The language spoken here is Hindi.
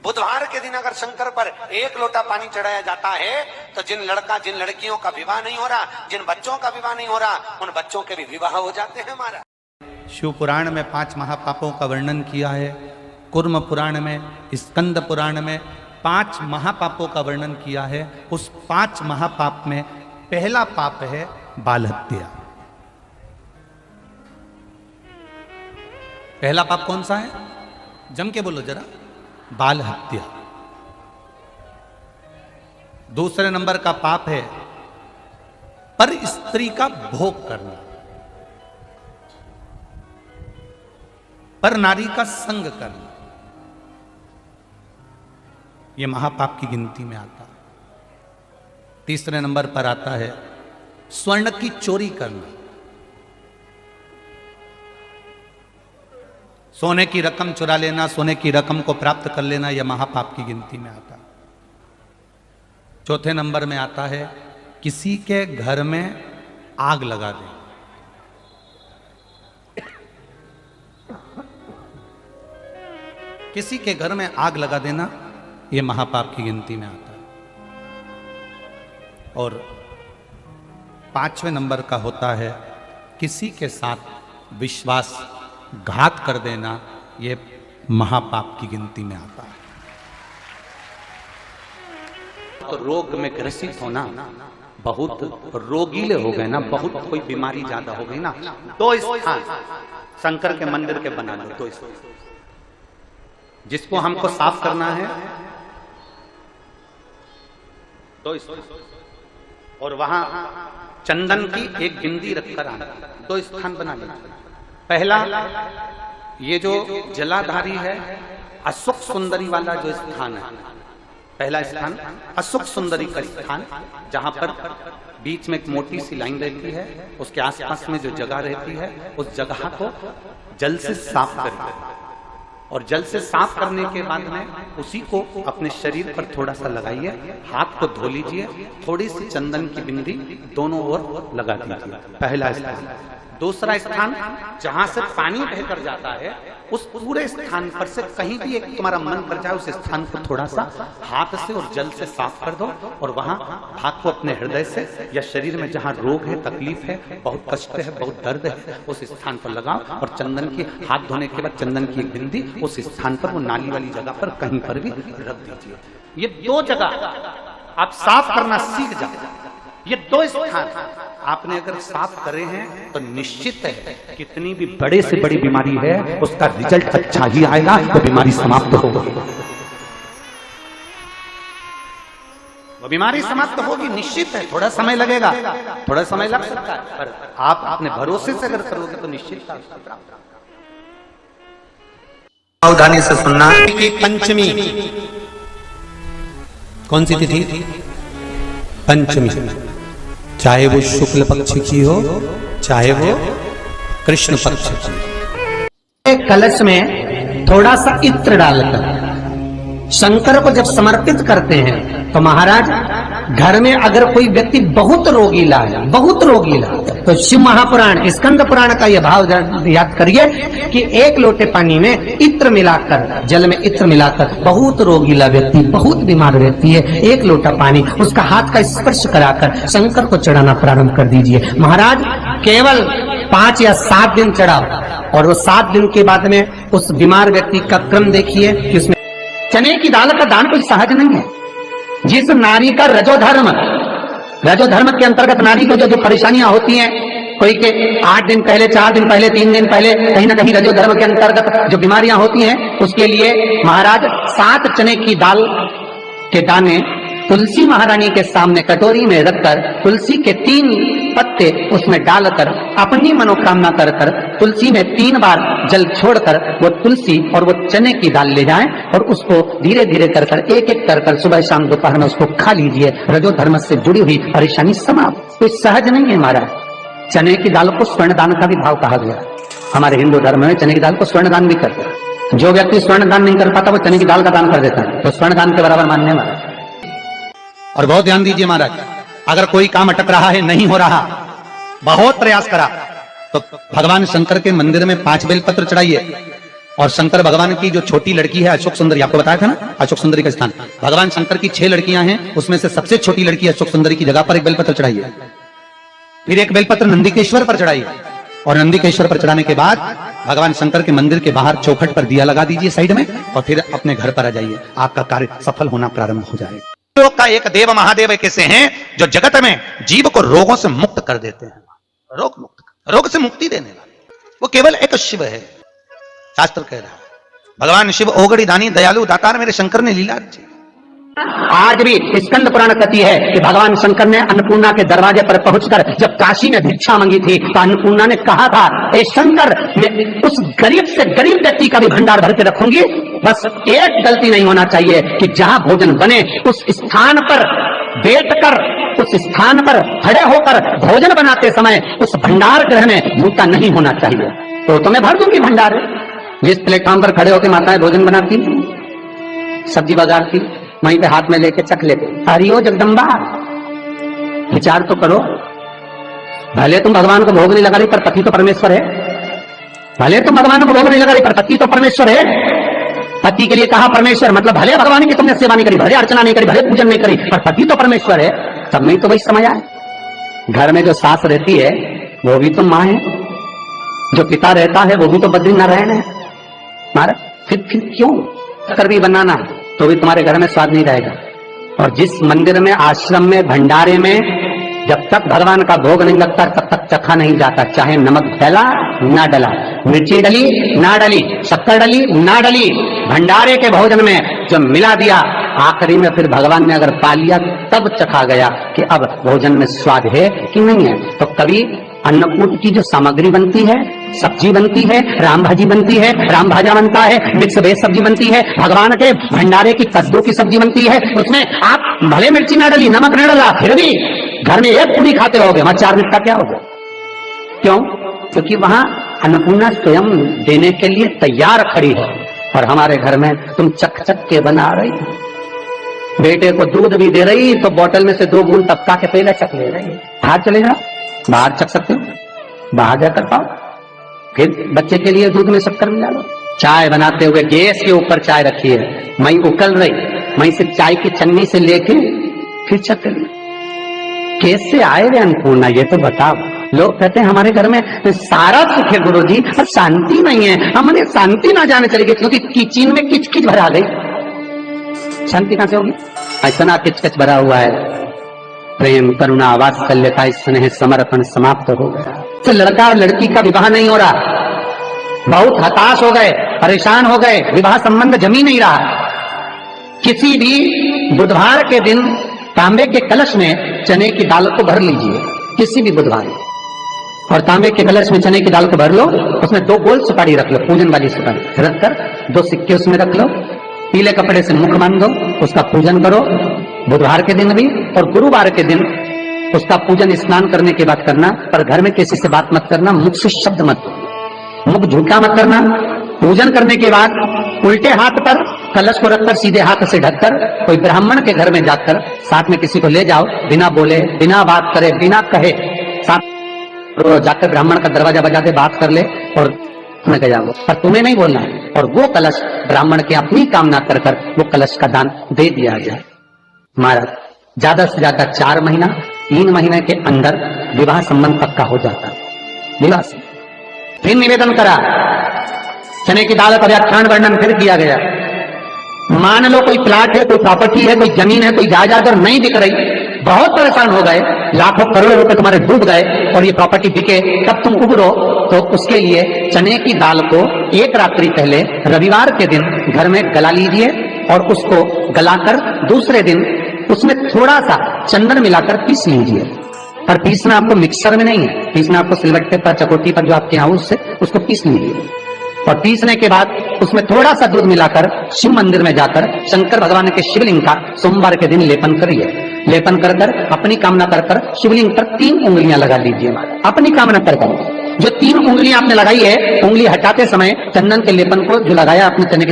बुधवार के दिन अगर शंकर पर एक लोटा पानी चढ़ाया जाता है तो जिन लड़कियों का विवाह नहीं हो रहा, जिन बच्चों का विवाह नहीं हो रहा, उन बच्चों के भी विवाह हो जाते हैं हमारा। शिव पुराण में 5 महापापों का वर्णन किया है। कुर्म पुराण में, स्कंद पुराण में 5 महापापों का वर्णन किया है। उस 5 महापाप में पहला पाप है बाल हत्या। पहला पाप कौन सा है? जम के बोलो जरा। बाल हत्या। दूसरे नंबर का पाप है पर स्त्री का भोग करना, पर नारी का संग करना। यह महापाप की गिनती में आता है। तीसरे नंबर पर आता है स्वर्ण की चोरी करना। सोने की रकम चुरा लेना, सोने की रकम को प्राप्त कर लेना, यह महापाप की गिनती में आता है। चौथे नंबर में आता है किसी के घर में आग लगा दे। किसी के घर में आग लगा देना, यह महापाप की गिनती में आता है। और 5वें नंबर का होता है किसी के साथ विश्वासघात कर देना, यह महापाप की गिनती में आता है। तो रोग में ग्रसित होना, बहुत रोगीले हो गए ना, बहुत कोई बीमारी ज्यादा हो गई ना, तो स्थान शंकर के मंदिर के बना लो। तो जिसको हमको साफ करना है तो और वहां चंदन की एक बिंदी रखकर आना, 2 स्थान बना लेना। पहला ये जो जलाधारी है, अशुक सुंदरी वाला जो स्थान है, पहला स्थान अशुक सुंदरी का स्थान, जहां पर बीच में एक मोटी सी लाइन रहती है, उसके आसपास में जो जगह रहती है, उस जगह को जल से साफ करें। और जल से साफ करने के बाद में उसी को अपने शरीर पर थोड़ा सा लगाइए, हाथ को धो लीजिए, थोड़ी सी चंदन की बिंदी दोनों ओर लगा दीजिए। पहला स्थान। दूसरा स्थान जहां से पानी बहकर जाता है, उस पूरे स्थान पर से कहीं भी एक तुम्हारा मन कर जाए, उस स्थान को थोड़ा सा हाथ से और जल से साफ कर दो। और वहां हाथ को अपने हृदय से या शरीर में जहां रोग है, तकलीफ है, बहुत कष्ट है, बहुत दर्द है, उस स्थान पर लगाओ। और चंदन की, हाथ धोने के बाद चंदन की एक बिंदी उस स्थान पर, वो नाली वाली जगह पर कहीं पर भी रख दीजिए। ये 2 जगह आप साफ करना सीख जाओ। ये 2 स्थान आपने अगर साफ करे हैं तो निश्चित है कितनी भी बड़े से बड़ी बीमारी है, उसका रिजल्ट अच्छा ही आएगा, तो बीमारी समाप्त होगी। वो बीमारी समाप्त होगी, निश्चित है। थोड़ा समय लगेगा, थोड़ा समय लग सकता है, पर आप अपने भरोसे से अगर करोगे तो निश्चित सावधानी से सुनना। कि पंचमी कौन सी तिथि? पंचमी। चाहे वो शुक्ल पक्ष की हो, चाहे वो कृष्ण पक्ष की। कलश में थोड़ा सा इत्र डालकर शंकर को जब समर्पित करते हैं तो महाराज घर में अगर कोई व्यक्ति बहुत रोगीला है, बहुत रोगीला, तो शिव महापुराण, स्कंद पुराण का यह भाव याद करिए कि 1 लोटे पानी में इत्र मिलाकर, जल में इत्र मिलाकर, बहुत रोगीला व्यक्ति, बहुत बीमार व्यक्ति है, 1 लोटा पानी उसका हाथ का स्पर्श कराकर शंकर को चढ़ाना प्रारंभ कर दीजिए। महाराज केवल 5 या 7 दिन चढ़ाओ, और वो 7 दिन के बाद में उस बीमार व्यक्ति का क्रम देखिए कि उसमें चने की दाल का दान कोई सहज नहीं है। जिस नारी का रजोधर्म के अंतर्गत नारी को जो परेशानियां होती हैं, कोई के 8 दिन पहले, 4 दिन पहले, 3 दिन पहले, कहीं ना कहीं रजोधर्म के अंतर्गत जो बीमारियां होती हैं, उसके लिए महाराज 7 चने की दाल के दाने तुलसी महारानी के सामने कटोरी में रखकर तुलसी के 3 पत्ते उसमें डालकर अपनी मनोकामना कर कर तुलसी में 3 बार जल छोड़कर वो तुलसी और वो चने की दाल ले जाएं और उसको धीरे धीरे कर कर, एक एक कर कर, सुबह शाम दोपहर में उसको खा लीजिए। रजो धर्म से जुड़ी हुई परेशानी समाप्त। कोई सहज नहीं है महाराज। चने की दाल को स्वर्ण दान का भी भाव कहा गया। हमारे हिंदू धर्म में चने की दाल को स्वर्ण दान भी करते हैं। जो व्यक्ति स्वर्ण दान नहीं कर पाता वो चने की दाल का दान कर देता है, तो स्वर्ण दान के बराबर मानने वाला। और बहुत ध्यान दीजिए महाराज, अगर कोई काम अटक रहा है, नहीं हो रहा, बहुत प्रयास करा, तो भगवान शंकर के मंदिर में 5 बेलपत्र चढ़ाइए। और शंकर भगवान की जो छोटी लड़की है अशोक सुंदरी, आपको बताया था ना अशोक सुंदरी का स्थान, भगवान शंकर की 6 लड़कियां हैं, उसमें से सबसे छोटी लड़की अशोक सुंदरी की जगह पर एक बेलपत्र चढ़ाई है। फिर एक बेलपत्र नंदिकेश्वर पर चढ़ाई है, और नंदिकेश्वर पर चढ़ाने के बाद भगवान शंकर के मंदिर के बाहर चौखट पर दिया लगा दीजिए साइड में, और फिर अपने घर पर आ जाइए, आपका कार्य सफल होना प्रारंभ हो जाएगा। लोक का एक देव महादेव कैसे हैं जो जगत में जीव को रोगों से मुक्त कर देते हैं, रोग मुक्त, रोग से मुक्ति देने वाला वो केवल एक शिव है। शास्त्र कह रहा है भगवान शिव ओगड़ी दानी दयालु दातार मेरे शंकर ने लीला रची। आज भी स्कंद पुराण कहती है कि भगवान शंकर ने अन्नपूर्णा के दरवाजे पर पहुंचकर जब काशी में भिक्षा मांगी थी तो अन्नपूर्णा ने कहा था, ए शंकर, मैं उस गरीब से गरीब व्यक्ति का भी भंडार भर के रखूंगी, बस एक गलती नहीं होना चाहिए कि जहां भोजन बने उस स्थान पर बैठकर, उस स्थान पर खड़े होकर भोजन बनाते समय उस भंडार गृह में जूता नहीं होना चाहिए। तो मैं भर दूंगी भंडार। जिस प्लेटफॉर्म पर खड़े होकर माताएं भोजन बनाती, सब्जी बगाड़ती, वहीं पे हाथ में लेके चख लेते, हरिओ जगदम्बा, विचार तो करो। भले तुम भगवान को भोग नहीं लगा रही पर पति तो परमेश्वर है, भले तुम भगवान को भोग नहीं लगा रही पर पति तो परमेश्वर है। पति के लिए कहा परमेश्वर, मतलब भले भगवान की तुमने सेवा नहीं करी, भले अर्चना नहीं करी, भले पूजन नहीं करी, पर पति तो परमेश्वर है। तब नहीं तो वही समझ आए। घर में जो सास रहती है वो भी तो माँ है, जो पिता रहता है वो भी तो बद्रीनारायण है। महाराज फिर क्यों कर भी बनाना है तो भी तुम्हारे घर में स्वाद नहीं रहेगा। और जिस मंदिर में, आश्रम में, भंडारे में जब तक भगवान का भोग नहीं लगता तब तक चखा नहीं जाता, चाहे नमक डला ना डला, मिर्ची डली ना डली, शक्कर डली ना डली, भंडारे के भोजन में जो मिला दिया आखिरी में फिर भगवान ने अगर पा लिया तब चखा गया कि अब भोजन में स्वाद है कि नहीं है। तो कभी अन्नकूट की जो सामग्री बनती है, सब्जी बनती है, राम भाजी बनती है, राम भाजा बनता है, मिक्स वेज सब्जी बनती है, भगवान के भंडारे की कद्दू की सब्जी बनती है, उसमें आप भले मिर्ची ना डली, नमक ना डला, फिर भी घर में एक पूरी खाते होगे, वहां 4 मिनट का क्या होगा? क्यों? क्योंकि वहां अन्नपूर्णा स्वयं देने के लिए तैयार खड़ी है। और हमारे घर में तुम चक चक के बना रही, बेटे को दूध भी दे रही तो बोतल में से 2 बूंद टपका के पहले चक ले रही। बाहर चले जाओ, बाहर चख सकते हो, बाहर जाकर पाओ, फिर बच्चे के लिए दूध में शक्कर मिला लो। चाय बनाते हुए गैस के ऊपर चाय रखी है, मई उकल रही, मई से चाय की छन्नी से लेके फिर चख ली। कैसे आए रे अन्नपूर्णा, ये तो बताओ। लोग कहते हैं हमारे घर में सारा सुख है गुरुजी, पर शांति नहीं है। हमने शांति ना जाने चलेगी क्योंकि किचन में किच किच भरा गई, शांति कहां से होगी? ऐसा किच किच भरा हुआ है। प्रेम, करुणा, वात्सल्यता, स्नेह, समर्पण समाप्त हो गया। तो लड़का और लड़की का विवाह नहीं हो रहा, बहुत हताश हो गए, परेशान हो गए, विवाह संबंध जम ही नहीं रहा। किसी भी बुधवार के दिन तांबे के कलश में चने की दाल को भर लीजिए, किसी भी बुधवार, और तांबे के कलश में चने की दाल को भर लो, उसमें 2 गोल सुपारी रख लो, पूजन वाली सुपारी रखकर 2 सिक्के उसमें रख लो, पीले कपड़े से मुख बांध दो, उसका पूजन करो बुधवार के दिन भी, और गुरुवार के दिन उसका पूजन स्नान करने के बाद करना। पर घर में किसी से बात मत करना, मुख से शब्द मत, मुख झूठा मत करना। पूजन करने के बाद उल्टे हाथ पर कलश को रखकर सीधे हाथ से ढककर कोई ब्राह्मण के घर में जाकर साथ में किसी को ले जाओ, बिना बोले, बिना बात करे, बिना कहे, साथ जाकर ब्राह्मण का दरवाजा बजा दे, बात कर ले और तुम्हें गया वो, पर तुम्हें नहीं बोलना है। और वो कलश ब्राह्मण की अपनी कामना कर कर वो कलश का दान दे दिया जाए। महाराज ज्यादा से ज्यादा 4 महीना 3 महीने के अंदर विवाह संबंध पक्का हो जाता है। विवाह से फिर निवेदन करा, चने की दाल का व्याख्यान वर्णन फिर किया गया। मान लो कोई प्लाट है, कोई प्रॉपर्टी है, कोई जमीन है, कोई जायदाद और नहीं बिक रही, बहुत परेशान हो गए, लाखों करोड़ों रुपए तुम्हारे डूब गए और ये प्रॉपर्टी बिके, तब तुम उबरो, तो उसके लिए चने की दाल को 1 रात्रि पहले रविवार के दिन घर में गला लीजिए और उसको गलाकर दूसरे दिन उसमें थोड़ा सा चंदन मिलाकर पीस लीजिए। पर पीसना आपको मिक्सर में नहीं है, पीसना आपको सिलबट्टे पर, चकोटी पर जो आपके यहाँ उससे उसको पीस लीजिए। और पीसने के बाद उसमें थोड़ा सा दूध मिलाकर शिव मंदिर में जाकर शंकर भगवान के शिवलिंग का सोमवार के दिन लेपन करिए। लेपन कर कर अपनी कामना कर कर शिवलिंग पर 3 उंगलियां लगा लीजिए। अपनी कामना कर कर जो 3 उंगलियां आपने लगाई है, उंगली हटाते समय चंदन के लेपन को जो लगाया आपने चने के